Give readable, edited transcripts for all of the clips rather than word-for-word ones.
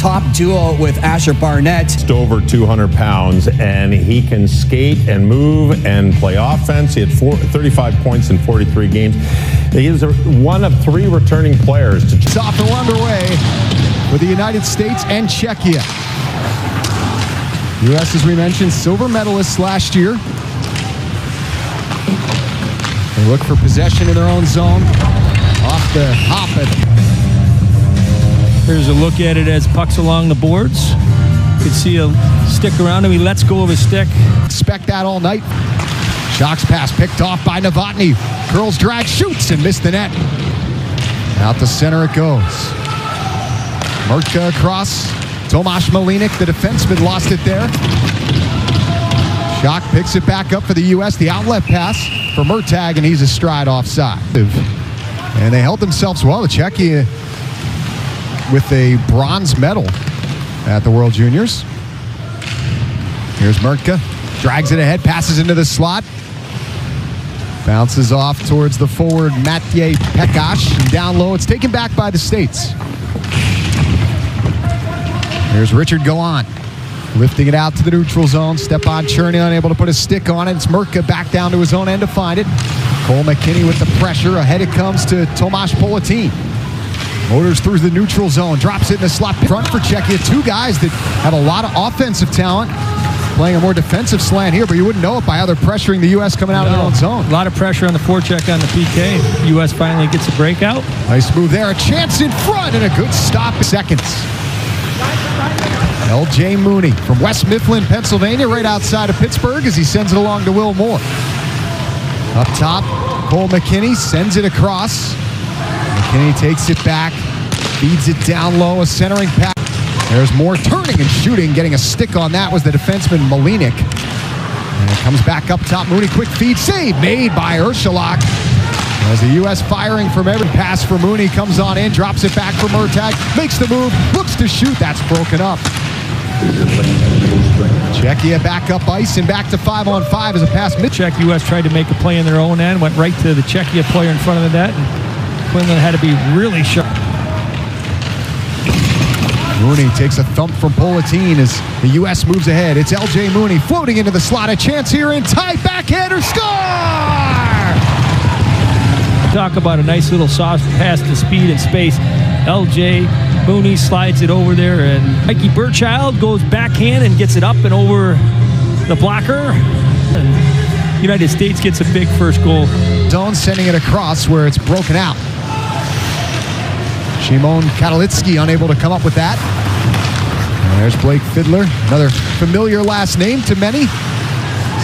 top duo with Asher Barnett. Just over 200 pounds, and he can skate and move and play offense. He had 35 points in 43 games. He is one of 3 returning players. It's off and underway for the United States and Czechia. U.S., as we mentioned, silver medalists last year. They look for possession in their own zone. Off the hop. Here's a look at it as pucks along the boards. You can see a stick around him. He lets go of his stick. Expect that all night. Shock's pass picked off by Novotny. Curls, drag, shoots, and missed the net. Out the center it goes. Mrtka across. Tomáš Malínek, the defenseman, lost it there. Shock picks it back up for the U.S. The outlet pass for Mrtka, and he's astride offside. And they held themselves well. The Czechia with a bronze medal at the World Juniors. Here's Mrtka. Drags it ahead, passes into the slot. Bounces off towards the forward, Matvej Pekaš. And down low, it's taken back by the States. Here's Richard Gallant. Lifting it out to the neutral zone. Stepan Cherny unable to put a stick on it. It's Mrtka back down to his own end to find it. Cole McKinney with the pressure. Ahead it comes to Tomáš Politín. Motors through the neutral zone. Drops it in the slot front for Czechia. 2 guys that have a lot of offensive talent. Playing a more defensive slant here, but you wouldn't know it by how they're pressuring the U.S. coming out of their own zone. A lot of pressure on the forecheck on the PK. U.S. finally gets a breakout. Nice move there. A chance in front and a good stop. Seconds. L.J. Mooney from West Mifflin, Pennsylvania, right outside of Pittsburgh as he sends it along to Will Moore. Up top, Cole McKinney sends it across. McKinney takes it back, feeds it down low, a centering pass. There's Moore turning and shooting. Getting a stick on that was the defenseman Malínek. And it comes back up top. Mooney, quick feed, save made by Ursulak. As the U.S. firing from every pass for Mooney, comes on in, drops it back for Mrtka, makes the move, looks to shoot, that's broken up. Czechia back up ice and back to 5-on-5 as a pass. Czech U.S. tried to make a play in their own end, went right to the Czechia player in front of the net, and Quinlan had to be really sharp. Mooney takes a thump from Politín as the U.S. moves ahead. It's L.J. Mooney floating into the slot. A chance here in tight. Backhander, score! Talk about a nice little soft pass to speed and space. L.J. Mooney slides it over there, and Mikey Burchild goes backhand and gets it up and over the blocker. And United States gets a big first goal. Zone sending it across where it's broken out. Szymon Katalitsky unable to come up with that. And there's Blake Fiddler, another familiar last name to many.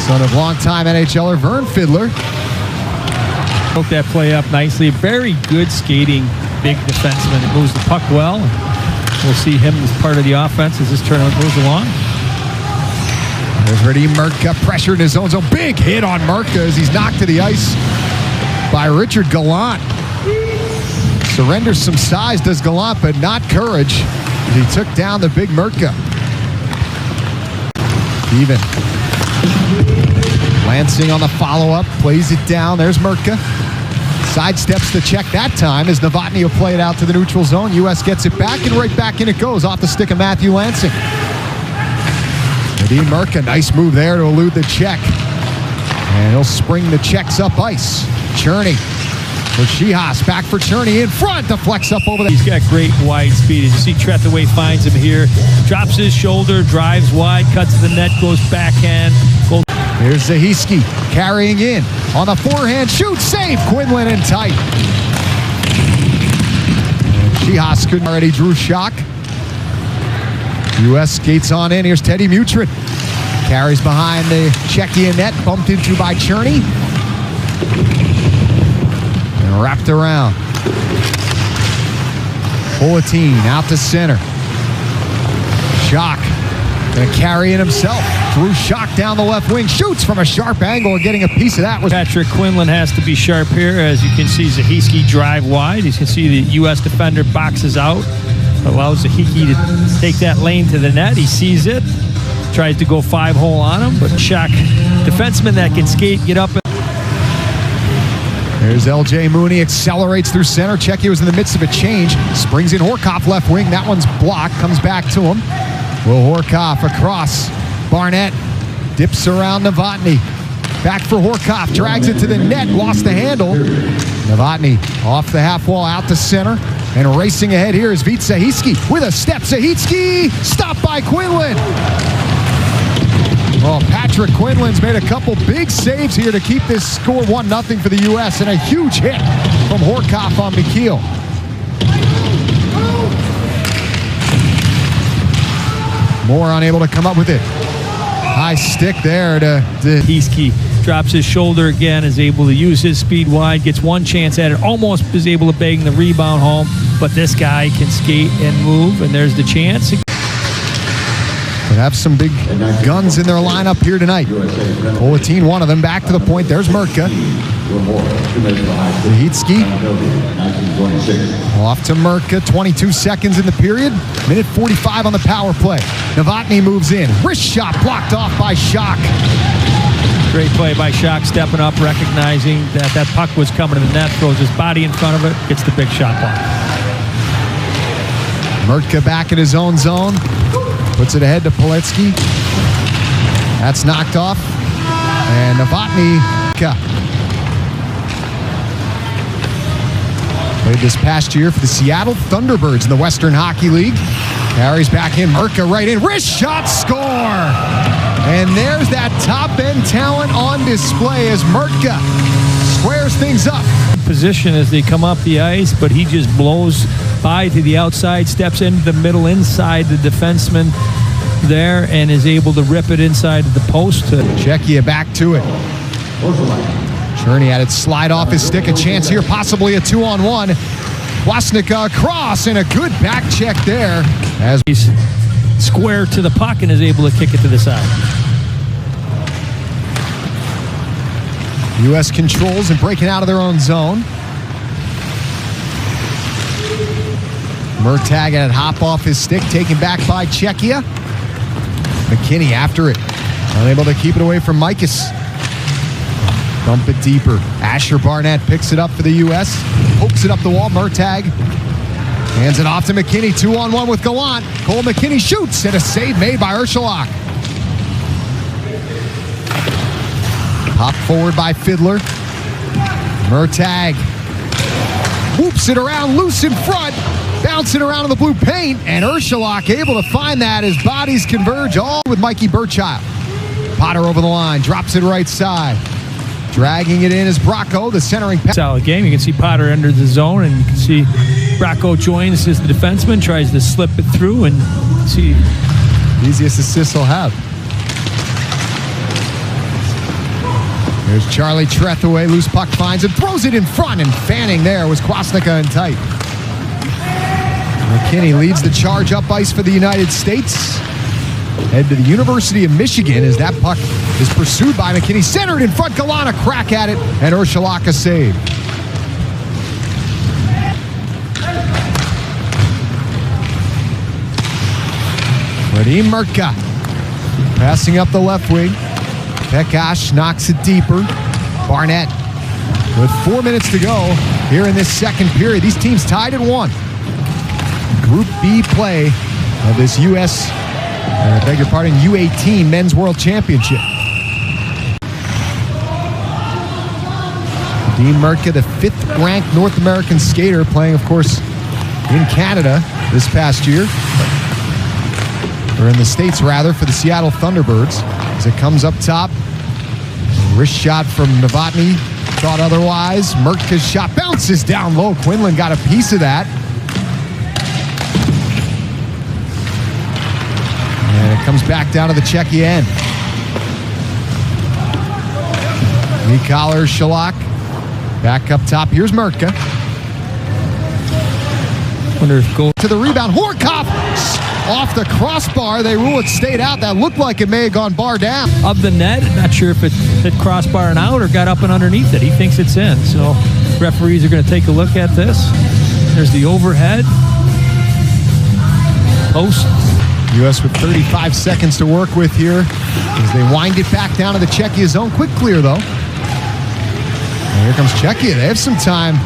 Son of longtime NHLer Vern Fiddler. Broke that play up nicely. Very good skating, big defenseman. It moves the puck well. We'll see him as part of the offense as this tournament moves along. There's Radim Mrtka, pressure in his own zone. Big hit on Mrtka as he's knocked to the ice by Richard Gallant. Surrenders some size, does Gallant, but not courage. He took down the big Mrtka. Even. Lansing on the follow-up, plays it down. There's Mrtka. Sidesteps the check that time as Novotny will play it out to the neutral zone. U.S. gets it back, and right back in it goes off the stick of Matthew Lansing. Radim Mrtka, nice move there to elude the check. And he'll spring the checks up ice. Cherny. For Shihas, back for Cherny in front, deflects up over there. He's got great wide speed. As you see, Trethewey finds him here, drops his shoulder, drives wide, cuts the net, goes backhand. Here's Zahejsky carrying in on the forehand, shoots, save, Quinlan in tight. Shihas couldn't already drew shock. U.S. skates on in. Here's Teddy Mutrin. Carries behind the Czechia net, bumped into by Cherny. Wrapped around. Politín out to center. Shock. Gonna carry it himself. Drew Shock down the left wing. Shoots from a sharp angle, and getting a piece of that was Patrick Quinlan has to be sharp here. As you can see, Zahejsky drive wide. You can see the U.S. defender boxes out. Allows Zahejsky to take that lane to the net. He sees it. Tries to go 5-hole on him, but Shock, defenseman that can skate, get up. There's LJ Mooney, accelerates through center. Czechia was in the midst of a change. Springs in Horcoff left wing. That one's blocked. Comes back to him. Will Horcoff across. Barnett dips around Novotny. Back for Horcoff. Drags it to the net. Lost the handle. Novotny off the half wall out to center. And racing ahead here is Vit Zahejsky with a step. Zahejsky stopped by Quinlan. Well, Patrick Quinlan's made a couple big saves here to keep this score 1-0 for the U.S. and a huge hit from Horcoff on McKeel. Moore unable to come up with it. High stick there to Zahejsky drops his shoulder again, is able to use his speed wide, gets one chance at it, almost is able to bang the rebound home, but this guy can skate and move, and there's the chance. They have some big guns in their lineup here tonight. Colatine, one of them, back to the point. There's Mrtka. Zahejsky off to Mrtka. 22 seconds in the period. Minute 45 on the power play. Novotny moves in. Wrist shot blocked off by Shock. Great play by Shock, stepping up, recognizing that that puck was coming to the net, throws his body in front of it, gets the big shot block. Mrtka back in his own zone. Puts it ahead to Poletsky. That's knocked off. And Novotny played this past year for the Seattle Thunderbirds in the Western Hockey League. Carries back in. Mrtka right in. Wrist shot, score! And there's that top-end talent on display as Mrtka squares things up. Position as they come up the ice, but he just blows by to the outside, steps into the middle inside the defenseman there, and is able to rip it inside the post. Czechia back to it. Cherney had it slide off his stick. A chance here, possibly a 2-on-1. Wasnicka across, and a good back check there. As he's square to the puck and is able to kick it to the side. U.S. controls and breaking out of their own zone. Mrtka had it hop off his stick, taken back by Czechia. McKinney after it. Unable to keep it away from Mikas. Dump it deeper. Asher Barnett picks it up for the U.S. Pokes it up the wall. Mrtka hands it off to McKinney. 2-on-1 with Gallant. Cole McKinney shoots, and a save made by Ursulak. Pop forward by Fiddler. Mrtka whoops it around loose in front. Bouncing around in the blue paint, and Ursulak able to find that as bodies converge, all with Mikey Burchild. Potter over the line, drops it right side. Dragging it in is Bracco, the centering pass. Solid game. You can see Potter under the zone, and you can see Bracco joins as the defenseman, tries to slip it through, and see. Easiest assist he'll have. There's Charlie Trethaway, loose puck finds and throws it in front, and fanning there was Kwasnicka and tight. McKinney leads the charge up ice for the United States. Head to the University of Michigan as that puck is pursued by McKinney. Centered in front, Gallant a crack at it, and Ursulak a save. Radim Mrtka passing up the left wing. Pekash knocks it deeper. Barnett with 4 minutes to go here in this second period. These teams tied at 1. Group B play of this U.S. U18 Men's World Championship. Radim Mrtka, the 5th-ranked North American skater, playing, of course, in Canada this past year. Or in the States, rather, for the Seattle Thunderbirds. As it comes up top. Wrist shot from Novotny. Thought otherwise. Mrtka's shot bounces down low. Quinlan got a piece of that. And it comes back down to the Czechia end. Mikhail Ursulak back up top. Here's Mrtka. Wonder if goal to the rebound. Horcoff off the crossbar. They rule it stayed out. That looked like it may have gone bar down. Of the net, not sure if it hit crossbar and out or got up and underneath it. He thinks it's in. So referees are going to take a look at this. There's the overhead. Post. U.S. with 35 seconds to work with here as they wind it back down to the Czechia zone. Quick clear, though. And here comes Czechia. They have some time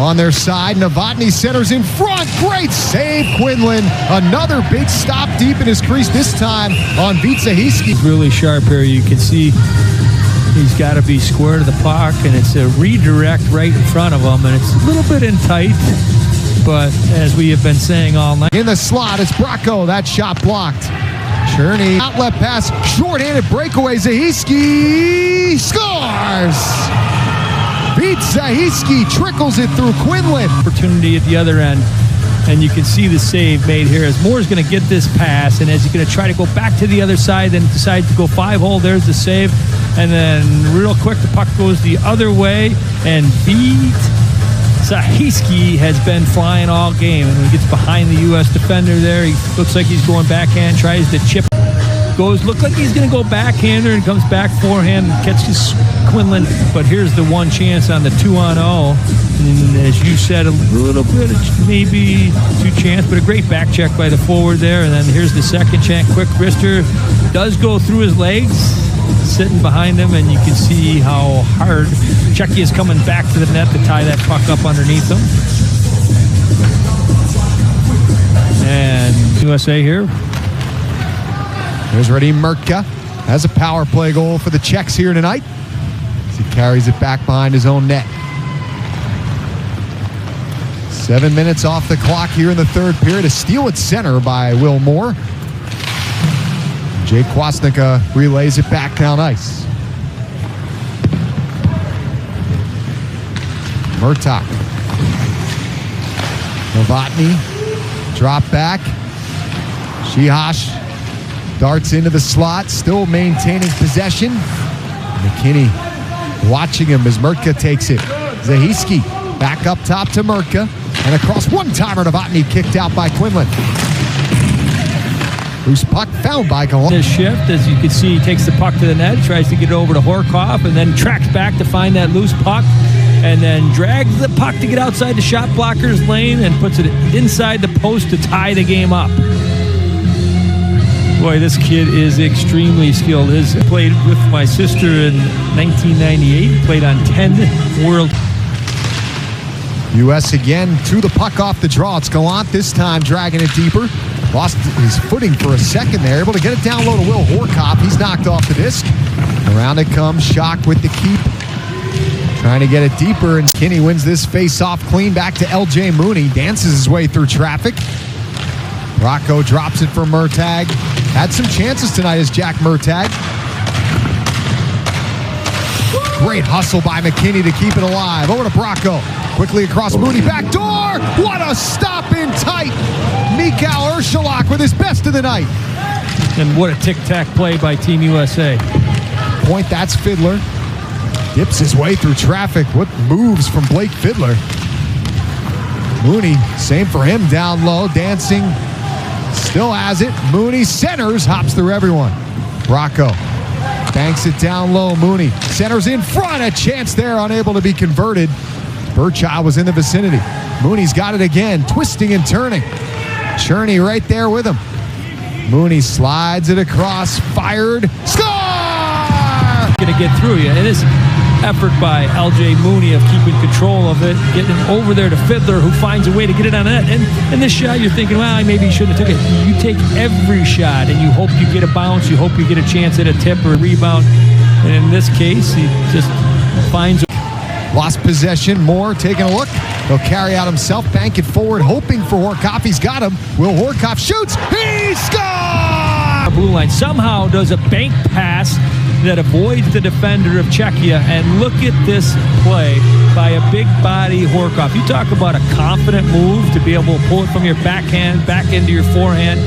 on their side. Novotny centers in front. Great save, Quinlan. Another big stop deep in his crease, this time on Vit Zahejsky. He's really sharp here. You can see he's got to be square to the puck, and it's a redirect right in front of him, and it's a little bit in tight, but as we have been saying all night. In the slot, it's Bracco. That shot blocked. Cherney, outlet pass, short-handed breakaway. Zahejsky scores! Vit Zahejsky trickles it through Quinlan. Opportunity at the other end, and you can see the save made here as Moore's going to get this pass, and as he's going to try to go back to the other side, then decides to go 5-hole. There's the save, and then real quick the puck goes the other way, and Vit Zahejsky has been flying all game, and when he gets behind the U.S. defender there, he looks like he's going backhand, tries to chip, look like he's going to go backhander, and comes back forehand and catches Quinlan, but here's the one chance on the 2-on-0, and as you said, a little bit of maybe two chance, but a great back check by the forward there, and then here's the second chance. Quick wrister does go through his legs, sitting behind him, and you can see how hard Czechia is coming back to the net to tie that puck up underneath him. And USA here. There's Radim Mrtka. Has a power play goal for the Czechs here tonight as he carries it back behind his own net. 7 minutes off the clock here in the third period. A steal at center by Will Moore. Jake Kwasnicka relays it back down ice. Mrtka. Novotny. Drop back. Shihash darts into the slot, still maintaining possession. McKinney watching him as Mrtka takes it. Zahejsky back up top to Mrtka. And across one-timer, Novotny kicked out by Quinlan. Loose puck found by Cullen. This shift, as you can see, he takes the puck to the net, tries to get it over to Horcoff, and then tracks back to find that loose puck, and then drags the puck to get outside the shot blocker's lane and puts it inside the post to tie the game up. Boy, this kid is extremely skilled. He played with my sister in 1998, played on 10 World. U.S. again to the puck off the draw. It's Gallant this time, dragging it deeper. Lost his footing for a second there. Able to get it down low to Will Horcoff. He's knocked off the disc. Around it comes Schock with the keep. Trying to get it deeper, and Kinney wins this face-off clean back to L.J. Mooney. Dances his way through traffic. Bracco drops it for Mrtka. Had some chances tonight as Jack Mrtka. Great hustle by McKinney to keep it alive. Over to Bracco. Quickly across Mooney, back door. What a stop in tight. Mikhail Urshalak with his best of the night. And what a tic-tac play by Team USA. Point, that's Fiddler. Dips his way through traffic. What moves from Blake Fiddler. Mooney, same for him down low, dancing. Still has it. Mooney centers, hops through everyone. Bracco banks it down low. Mooney centers in front. A chance there, unable to be converted. Burchild was in the vicinity. Mooney's got it again, twisting and turning. Cherney right there with him. Mooney slides it across, fired, score! Going to get through you. And this effort by L.J. Mooney of keeping control of it, getting it over there to Fiddler, who finds a way to get it on net. And this shot, you're thinking, well, maybe he shouldn't have took it. You take every shot, and you hope you get a bounce. You hope you get a chance at a tip or a rebound. And in this case, he just finds a... Lost possession. Moore taking a look. He'll carry out himself, bank it forward, hoping for Horcoff. He's got him. Will Horcoff shoots. He scores! Blue line somehow does a bank pass that avoids the defender of Czechia. And look at this play by a big body Horcoff. You talk about a confident move to be able to pull it from your backhand back into your forehand.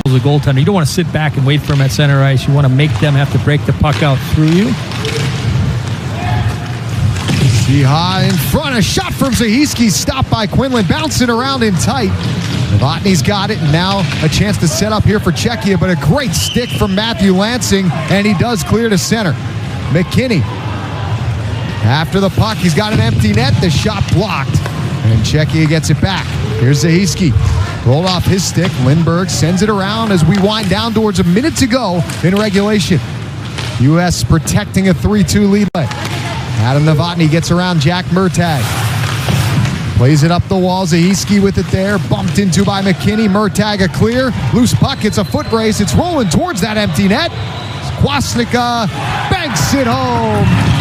As a goaltender, you don't want to sit back and wait for him at center ice. You want to make them have to break the puck out through you. High in front, a shot from Zahejsky, stopped by Quinlan, bouncing around in tight. Novotny's got it, and now a chance to set up here for Czechia, but a great stick from Matthew Lansing, and he does clear to center. McKinney, after the puck, he's got an empty net, the shot blocked, and Czechia gets it back. Here's Zahejsky, rolled off his stick, Lindbergh sends it around as we wind down towards a minute to go in regulation. U.S. protecting a 3-2 lead. Adam Novotny gets around Jack Mrtka. Plays it up the wall. Zahejsky with it there. Bumped into by McKinney. Mrtka a clear. Loose puck. It's a foot race. It's rolling towards that empty net. Kwasnica banks it home.